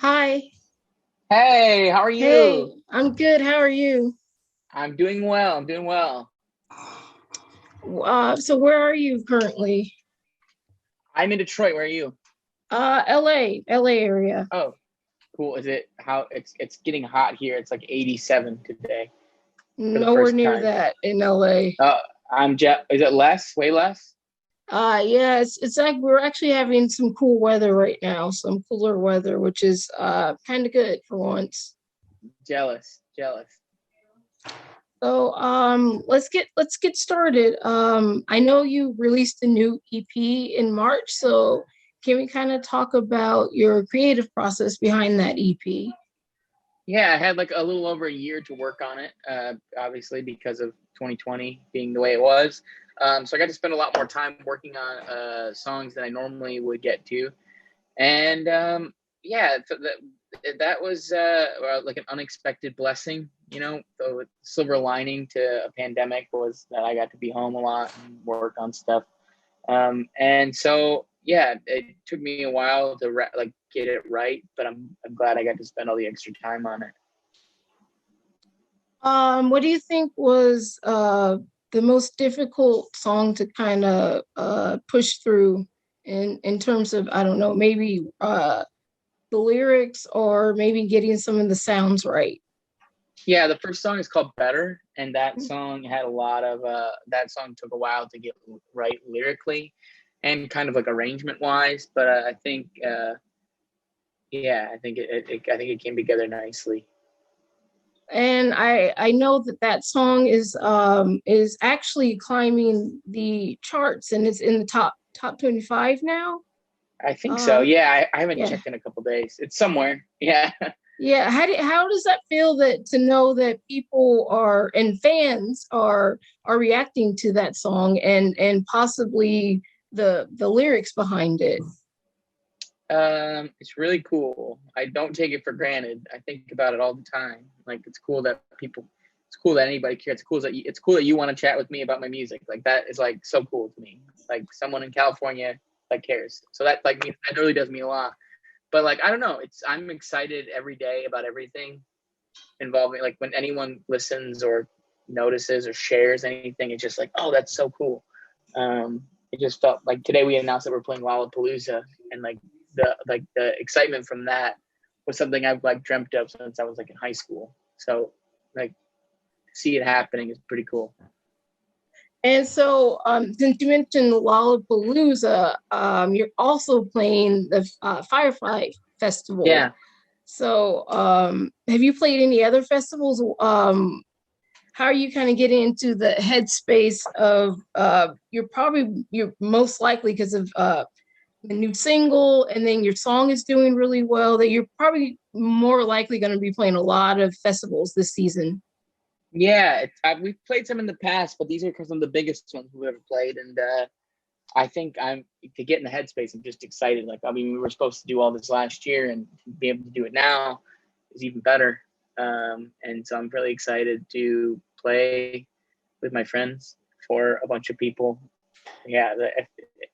Hi. Hey, how are Hey, you? I'm good. How are you? I'm doing well. I'm doing well. So where are you currently? I'm in Detroit. Where are you? LA area. Oh, cool. Is it how it's getting hot here? It's like 87 today for the Nowhere first near time. that in LA. Is it less? Way less? Yeah, it's like we're actually having some cool weather right now, some cooler weather, which is kind of good for once. Jealous. Jealous. So let's get started. I know you released a new EP in March, so can we kind of talk about your creative process behind that EP? Yeah, I had like a little over a year to work on it, obviously because of 2020 being the way it was. So I got to spend a lot more time working on songs than I normally would get to. And yeah, that was like an unexpected blessing. The silver lining to a pandemic was that I got to be home a lot and work on stuff. And so yeah, it took me a while to like get it right, but I'm glad I got to spend all the extra time on it. What do you think was the most difficult song to kind of push through in terms of, I don't know, maybe the lyrics or maybe getting some of the sounds right? Yeah, the first song is called Better, and that song had a lot of that song took a while to get right lyrically and kind of like arrangement wise, but I think yeah, I think I think it came together nicely. And I know that that song is actually climbing the charts and it's in the top 25 now. I think so. Uh Yeah, I haven't yeah. checked in a couple days. It's somewhere. Yeah. Yeah, how does that feel that to know that people are and fans are reacting to that song and possibly the lyrics behind it? It's really cool. I don't take it for granted. I think about it all the time. Like it's cool that people, it's cool that anybody cares. It's cool that you want to chat with me about my music. Like that is like so cool to me. Like someone in California like cares. So that like that really does mean a lot. But like I don't know. I'm excited every day about everything involving like when anyone listens or notices or shares anything. It's just like oh that's so cool. It just felt like today we announced that we're playing Lollapalooza and like the excitement from that was something I've like dreamt of since I was like in high school. So like see it happening is pretty cool. And so since you mentioned Lollapalooza, you're also playing the Firefly Festival. Yeah. So have you played any other festivals? How are you kind of getting into the headspace of you're most likely because of the new single and then your song is doing really well that you're probably more likely going to be playing a lot of festivals this season. Yeah, we've played some in the past, but these are some of the biggest ones we've ever played, and I think I'm to get in the headspace. I'm just excited. Like, I mean, we were supposed to do all this last year, and to be able to do it now is even better. And so I'm really excited to play with my friends for a bunch of people. Yeah,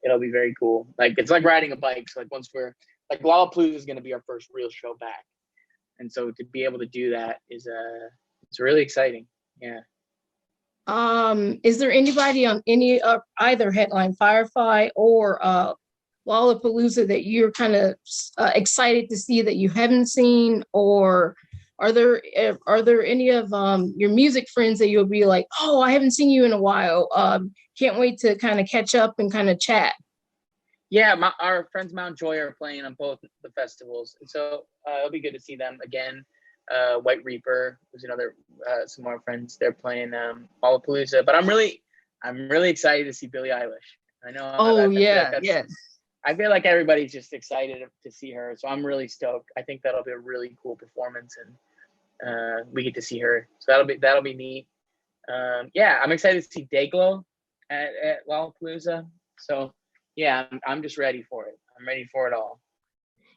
it'll be very cool. Like, it's like riding a bike. So, like, once we're like Lollapalooza is going to be our first real show back, and so to be able to do that is it's really exciting. Yeah. Is there anybody on any either headline Firefly or Lollapalooza that you're kind of excited to see that you haven't seen, or are there any of your music friends that you'll be like, oh, I haven't seen you in a while. Can't wait to kind of catch up and kind of chat. Yeah, our friends Mount Joy are playing on both the festivals, and so it'll be good to see them again. White Reaper, who's another some more friends. They're playing Lollapalooza, but I'm really excited to see Billie Eilish. I know Oh I feel like yeah, that's yeah. I feel like everybody's just excited to see her, so I'm really stoked. I think that'll be a really cool performance, and we get to see her, so that'll be neat. Yeah, I'm excited to see Dayglow at Lollapalooza. So yeah, I'm just ready for it. I'm ready for it all.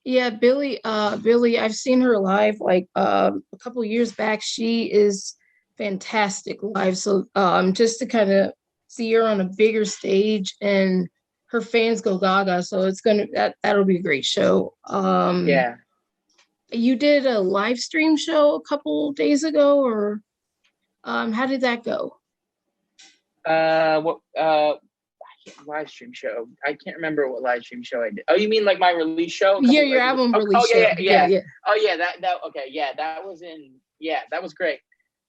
Yeah, Billy, I've seen her live like a couple of years back. She is fantastic live. So just to kind of see her on a bigger stage and her fans go gaga. So it's gonna that'll be a great show. Yeah, You did a live stream show a couple days ago, or how did that go? What live stream show? I can't remember what live stream show I did. Oh, you mean like my release show? Yeah, your album release show. Yeah. Oh yeah, that okay. Yeah, that was in. Yeah, that was great.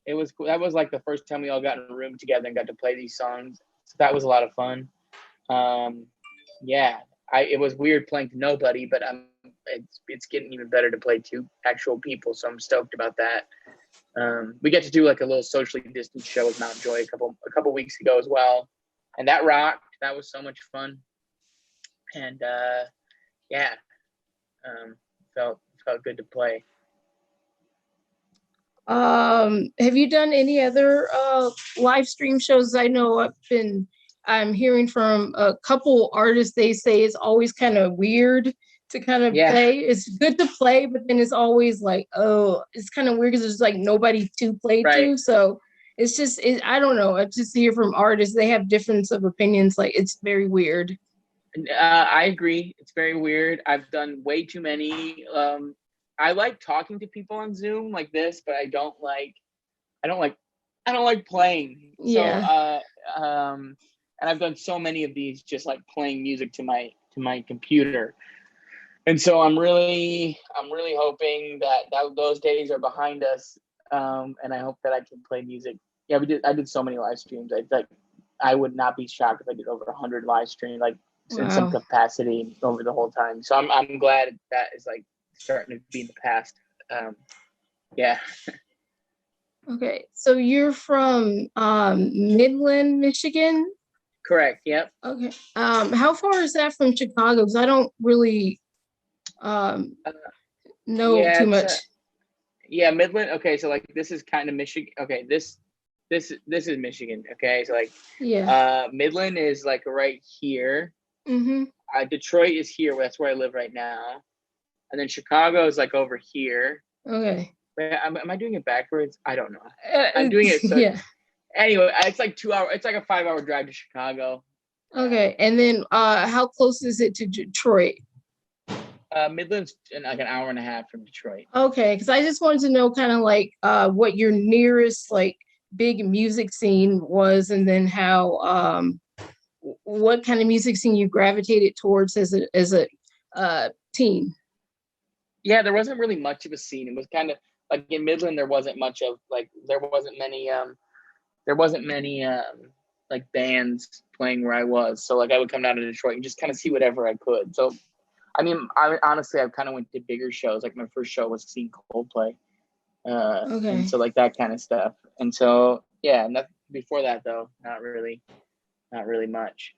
It was cool. That was like the first time we all got in a room together and got to play these songs. So that was a lot of fun. Yeah, it was weird playing to nobody, but it's getting even better to play to actual people. So I'm stoked about that. We get to do like a little socially distanced show with Mount Joy a couple weeks ago as well, and that rocked. That was so much fun, and yeah, felt good to play. Have you done any other live stream shows? I know I'm hearing from a couple artists, they say it's always kind of weird to kind of play. It's good to play, but then it's always like, oh, it's kind of weird because there's like nobody to play to. So it's just, I don't know. I just hear from artists, they have difference of opinions. Like it's very weird. I agree. It's very weird. I've done way too many. I like talking to people on Zoom like this, but I don't like playing. Yeah. So, and I've done so many of these just like playing music to my computer. And so I'm really hoping that those days are behind us. And I hope that I can play music. Yeah, I did so many live streams. I would not be shocked if I did over 100 live streams, like in some capacity over the whole time. So I'm glad that is like starting to be in the past. Yeah. Okay, so you're from Midland, Michigan? Correct. Yep. Okay. How far is that from Chicago? Because I don't really know too much. Yeah, Midland. Okay, so like this is kind of Michigan. Okay, this is Michigan. Okay, so like Midland is like right here. Mm-hmm. Detroit is here. That's where I live right now, and then Chicago is like over here. Okay. Am I doing it backwards? I don't know. I'm doing it. So anyway, it's like 2 hours. It's like a 5-hour drive to Chicago. Okay, and then how close is it to Detroit? Midland's like an hour and a half from Detroit. Okay, because I just wanted to know kind of like what your nearest like big music scene was, and then how what kind of music scene you gravitated towards as a teen. Yeah, there wasn't really much of a scene. It was kind of like in Midland, there wasn't many like bands playing where I was. So like I would come down to Detroit and just kind of see whatever I could. So I mean, I honestly kind of went to bigger shows. Like my first show was seeing Coldplay, and so like that kind of stuff. And so yeah, before that though, not really much.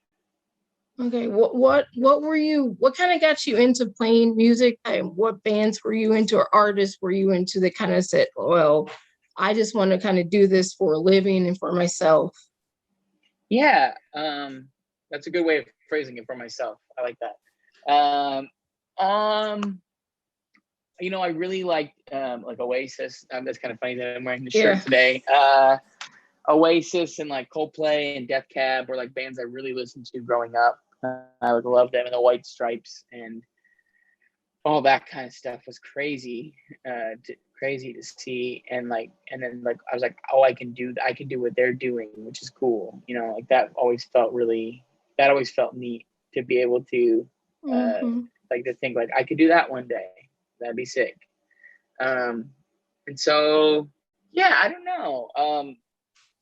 Okay, what kind of got you into playing music, and what bands were you into or artists were you into that kind of said, well, I just want to kind of do this for a living and for myself? Yeah, that's a good way of phrasing it, for myself. I like that. I really like Oasis. That's kind of funny that I'm wearing the shirt today. Oasis and like Coldplay and Death Cab were like bands I really listened to growing up. I would love them, and the White Stripes and all that kind of stuff was crazy to see. And then I was like, oh, I can do what they're doing, which is cool. Like that always felt neat to be able to like to think like I could do that one day. That'd be sick. And so yeah, I don't know.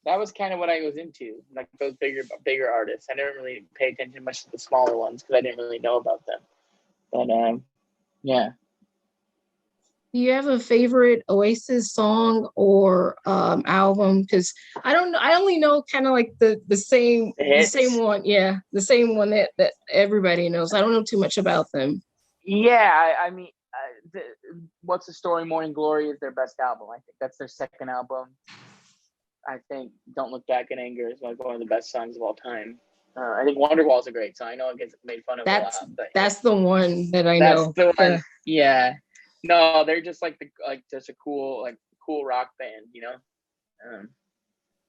That was kind of what I was into, like those bigger artists. I didn't really pay attention much to the smaller ones because I didn't really know about them. But yeah. Do you have a favorite Oasis song or album? Because I only know kind of like the same one. Yeah, the same one that everybody knows. I don't know too much about them. Yeah, I mean, What's the Story? Morning Glory is their best album. I think that's their second album. I think Don't Look Back in Anger is like one of the best songs of all time. I think Wonderwall is a great song. I know it gets made fun of a lot. But that's the one that I know. That's the one. Yeah. No, they're just just a cool rock band,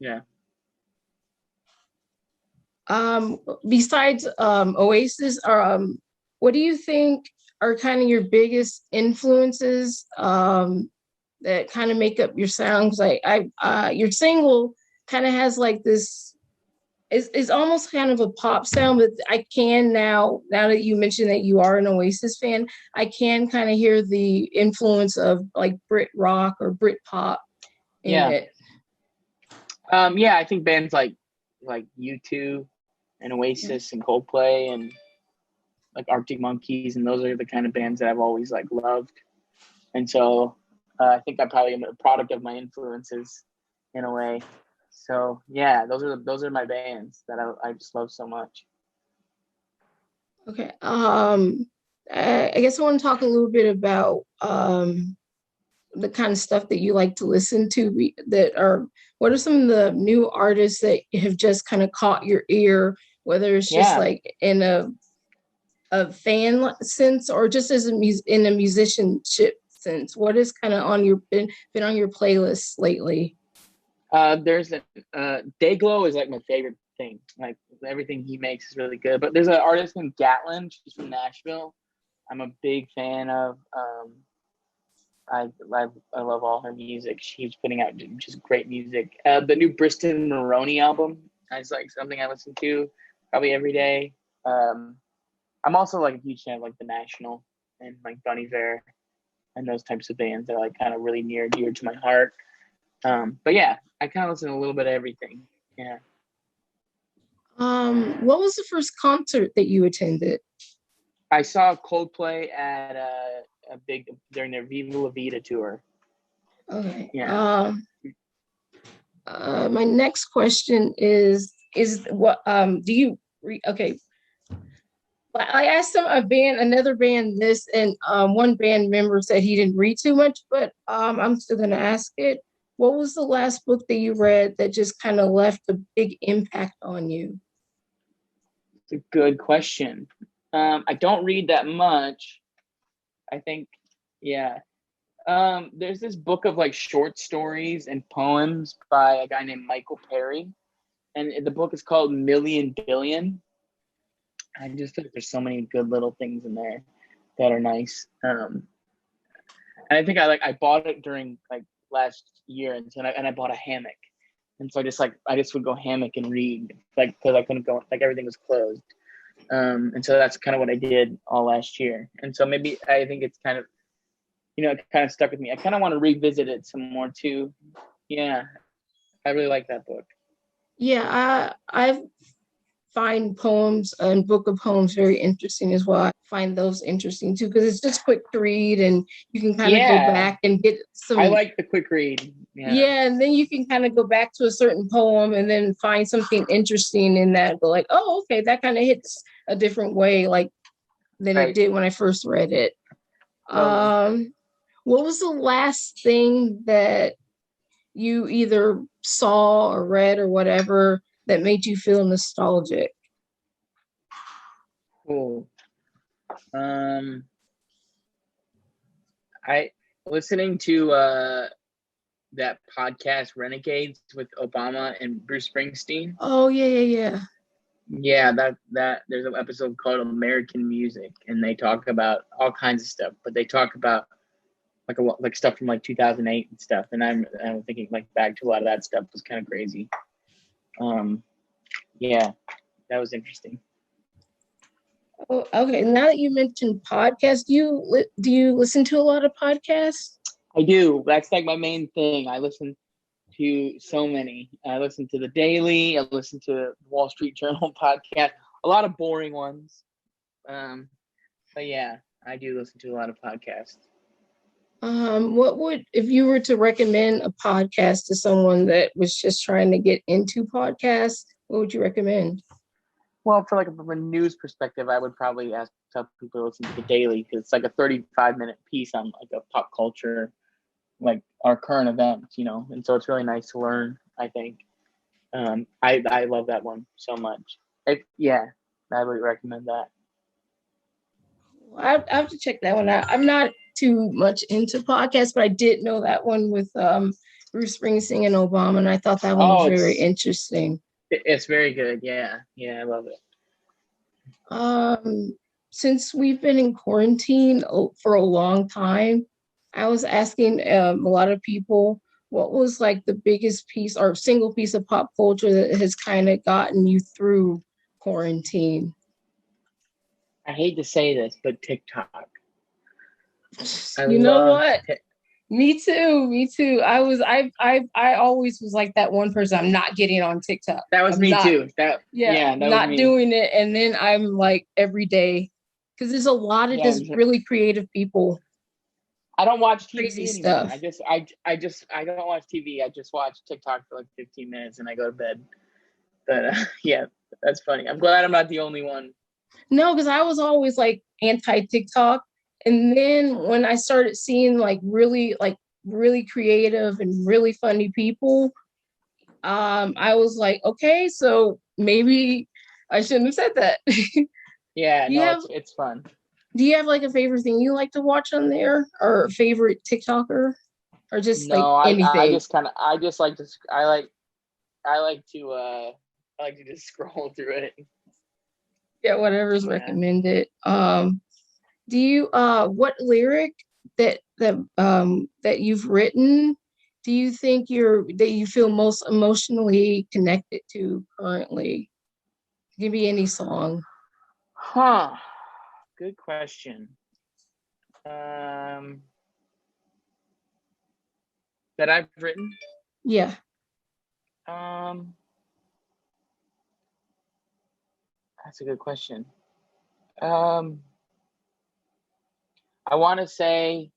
Yeah. Besides Oasis, what do you think are kind of your biggest influences that kind of make up your sounds? Like your single kind of has like this. It's almost kind of a pop sound, but I can now that you mentioned that you are an Oasis fan, I can kind of hear the influence of like Brit rock or Brit pop in Yeah. it. Yeah, I think bands like U2 and Oasis and Coldplay and like Arctic Monkeys, and those are the kind of bands that I've always like loved. And so I think I probably am a product of my influences in a way. So yeah, those are my bands that I just love so much. Okay. I guess I want to talk a little bit about the kind of stuff that you like to listen to. What are some of the new artists that have just kind of caught your ear, whether it's just like in a fan sense or just as in a musicianship sense? What is kind of on your been on your playlist lately? There's Dayglow is like my favorite thing. Like everything he makes is really good. But there's an artist named Gatlin. She's from Nashville. I'm a big fan of. I love all her music. She's putting out just great music. The new Briston Maroney album is like something I listen to probably every day. I'm also like a huge fan of like The National and like Bon Iver and those types of bands that are like kind of really near dear to my heart. But yeah, I kind of listen to a little bit of everything. Yeah. What was the first concert that you attended? I saw Coldplay at during their Viva La Vida tour. Okay. Yeah. My next question is what do you okay. I asked another band this, and one band member said he didn't read too much, but I'm still gonna ask it. What was the last book that you read that just kind of left a big impact on you? It's a good question. I don't read that much. I think, yeah. There's this book of like short stories and poems by a guy named Michael Perry, and the book is called Million Billion. I just think there's so many good little things in there that are nice. And I think I bought it during like last year, and so I bought a hammock, and so I just would go hammock and read like because I couldn't go, like everything was closed. And so that's kind of what I did all last year. And so maybe I think it's kind of, it kind of stuck with me. I kind of want to revisit it some more too. Yeah, I really like that book. Yeah, I find poems and book of poems very interesting as well. I find those interesting too because it's just quick to read and you can kind of go back and get some. I like the quick read. Yeah, and then you can kind of go back to a certain poem and then find something interesting in that. Go like, oh, okay, that kind of hits a different way, like than it did when I first read it. What was the last thing that you either saw or read or whatever that made you feel nostalgic? Cool. I listening to that podcast Renegades with Obama and Bruce Springsteen. Oh yeah. Yeah, that there's an episode called American Music, and they talk about all kinds of stuff, but they talk about like stuff from like 2008 and stuff, and I'm thinking like back to a lot of that stuff was kind of crazy. Yeah, that was interesting. Oh, okay. Now that you mentioned podcasts, do you listen to a lot of podcasts? I do. That's like my main thing. I listen to so many. I listen to The Daily. I listen to Wall Street Journal podcast. A lot of boring ones. But yeah, I do listen to a lot of podcasts. If you were to recommend a podcast to someone that was just trying to get into podcasts, what would you recommend? Well, from a news perspective, I would probably tell people to listen to The Daily because it's like a 35-minute piece on like a pop culture, like our current events, and so it's really nice to learn, I think. I love that one so much. I would recommend that. I have to check that one out. I'm not too much into podcasts, but I did know that one with Bruce Springsteen and Obama, and I thought that one was very interesting. It's very good. Yeah, I love it. since we've been in quarantine for a long time, I was asking a lot of people what was like the biggest piece or single piece of pop culture that has kind of gotten you through quarantine. I hate to say this, but TikTok. I You know love. what? Me too. Me too. I always was like that one person. I'm not getting on TikTok. That was I'm me not. too. That Yeah, yeah, that was not me. doing it. And then I'm like every day because there's a lot of Yeah, just really creative people, I don't watch crazy TV anymore. stuff. I don't watch TV. I just watch TikTok for like 15 minutes and I go to bed. But yeah, that's funny. I'm glad I'm not the only one. No, because I was always like anti TikTok. And then when I started seeing like really creative and really funny people, I was like, okay, so maybe I shouldn't have said that. Yeah, Do you no, have it's fun. do you have like a favorite thing you like to watch on there or a favorite TikToker or just like No, I anything? just kind of I just like to I like to I like to just scroll through it. Yeah, whatever's Yeah. recommended. Do you what lyric that you've written do you think that you feel most emotionally connected to currently? Give me any song. Huh. Good question. Um, that I've written. Yeah. Um, that's a good question. Um, I want to say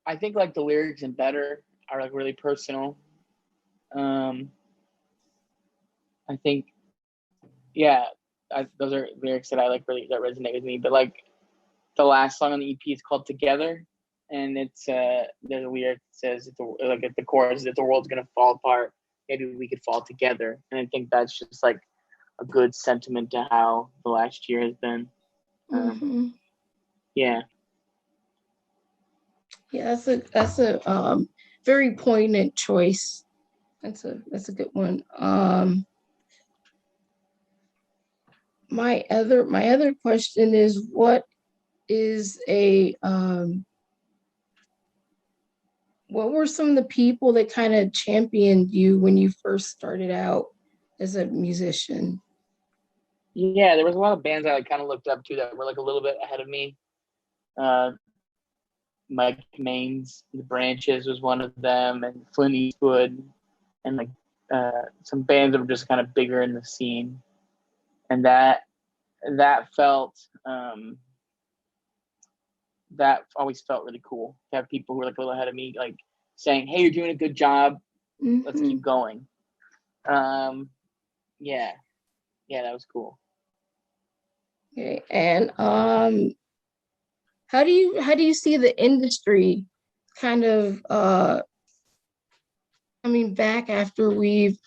I think like the lyrics in Better are like really personal. Um, I think yeah, those are lyrics that I like really that resonate with me. But like the last song on the EP is called Together, and it's there's a lyric that says like at the chorus that the world's gonna fall apart, maybe we could fall together, and I think that's just like a good sentiment to how the last year has been. Um, Hmm. yeah, Yeah, that's a very poignant choice. That's a good one. My other question is is a what were some of the people that kind of championed you when you first started out as a musician? yeah, there was a lot of bands I like kind of looked up to that were like a little bit ahead of me. Uh, Mike Main's The Branches was one of them, and Flint Eastwood, and like some bands that were just kind of bigger in the scene, and that felt that always felt really cool to have people who were like a little ahead of me, like saying, "Hey, you're doing a good job. Let's Hmm. keep going." Um, yeah, yeah, that was cool. Okay, and how do you see the industry kind of coming back after we've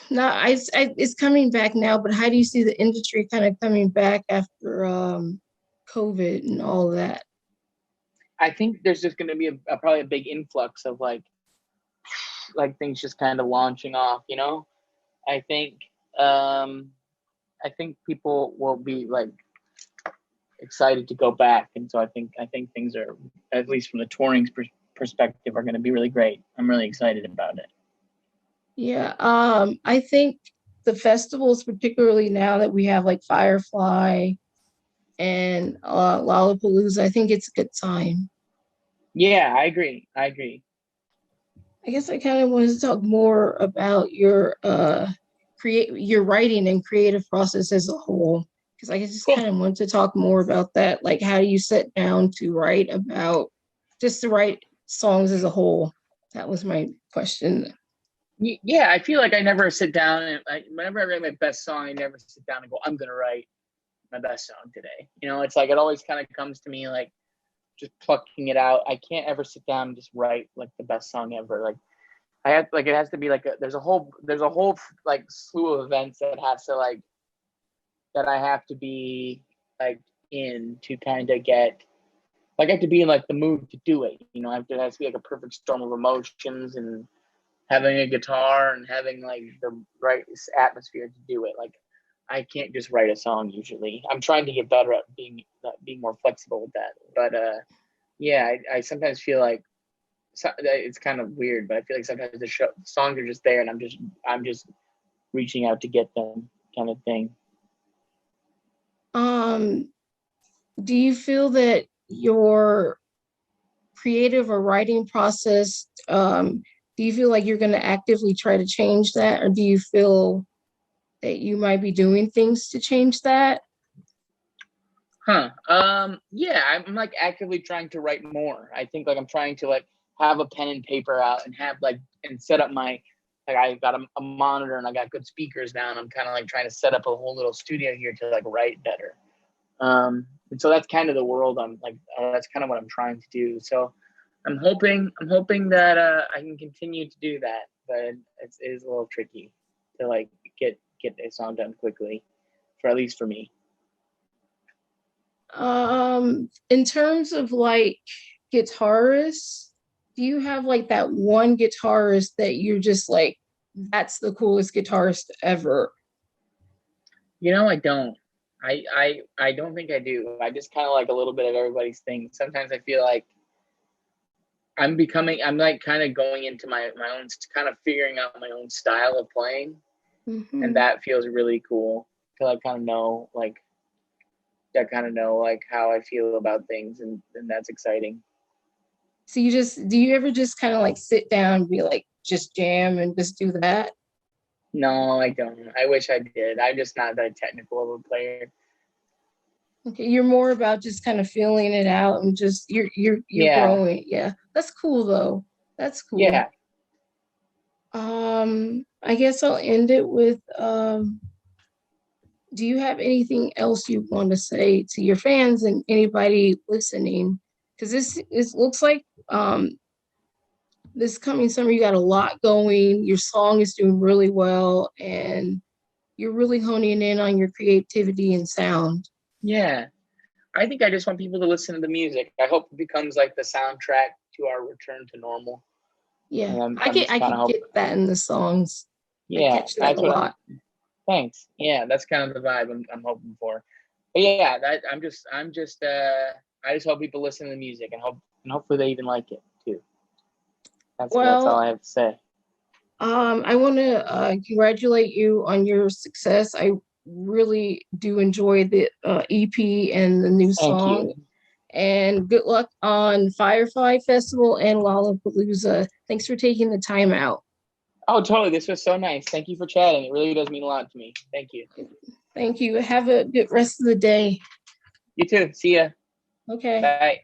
not it's coming back now, but how do you see the industry kind of coming back after COVID and all that? I think there's just going to be probably a big influx of like things just kind of launching off. I think um, I think people will be like excited to go back, and so I think things are, at least from the touring perspective, are going to be really great. I'm really excited about it. Yeah, I think the festivals, particularly now that we have like Firefly and Lollapalooza, I think it's a good time. Yeah, I agree. I agree. I guess I kind of wanted to talk more about your writing and creative process as a whole, because I just Cool. kind of want to talk more about that. Like, how do you sit down to write about just to write songs as a whole? That was my question. Yeah, I feel like I never sit down and whenever I write my best song, I never sit down and go, I'm gonna write my best song today. It's like it always kind of comes to me like just plucking it out. I can't ever sit down and just write like the best song ever. Like I have like it has to be like there's a whole like slew of events that I have to be like in to kind of get like I have to be in like the mood to do it. It has to be like a perfect storm of emotions and having a guitar and having like the right atmosphere to do it. Like I can't just write a song usually. I'm trying to get better at being more flexible with that. But yeah, I sometimes feel like it's kind of weird, but I feel like sometimes the songs are just there, and I'm just reaching out to get them, kind of thing. Do you feel that your creative or writing process, do you feel like you're going to actively try to change that, or do you feel that you might be doing things to change that? Yeah, I'm like actively trying to write more. I think like I'm trying to like have a pen and paper out and have like and set up my like I got a monitor and I got good speakers now, and I'm kind of like trying to set up a whole little studio here to like write better. And so that's kind of the world I'm like that's kind of what I'm trying to do. So I'm hoping that I can continue to do that, but it is a little tricky to like get a song done quickly, for at least for me. In terms of like guitarists, do you have like that one guitarist that you're just like, that's the coolest guitarist ever? I don't. I don't think I do. I just kind of like a little bit of everybody's thing. Sometimes I feel like I'm like kind of going into my own, kind of figuring out my own style of playing, and Mm-hmm. that feels really cool to like kind of know like how I feel about things, and that's exciting. So do you ever just kind of like sit down and be like, just jam and just do that? No, I don't. I wish I did. I'm just not that technical of a player. Okay, you're more about just kind of feeling it out and just you're Yeah, growing. Yeah, that's cool though. That's cool. yeah. I guess I'll end it with do you have anything else you want to say to your fans and anybody listening? Because this looks like this coming summer you got a lot going. Your song is doing really well, and you're really honing in on your creativity and sound. Yeah. I think I just want people to listen to the music. I hope it becomes like the soundtrack to our return to normal. Yeah, And I'm just I kind of could hope. get that in the songs. I Yeah, catch that a that's what. lot. Thanks. Yeah, that's kind of the vibe I'm hoping for. But yeah, that I just hope people listen to the music and hopefully they even like it too. That's all Well, I have to say. I want to congratulate you on your success. I really do enjoy the EP and the new Thank song. you. And good luck on Firefly Festival and Lollapalooza. Thanks for taking the time out. Oh, totally. This was so nice. Thank you for chatting. It really does mean a lot to me. Thank you. Thank you. Have a good rest of the day. You too. See ya. Okay. Bye.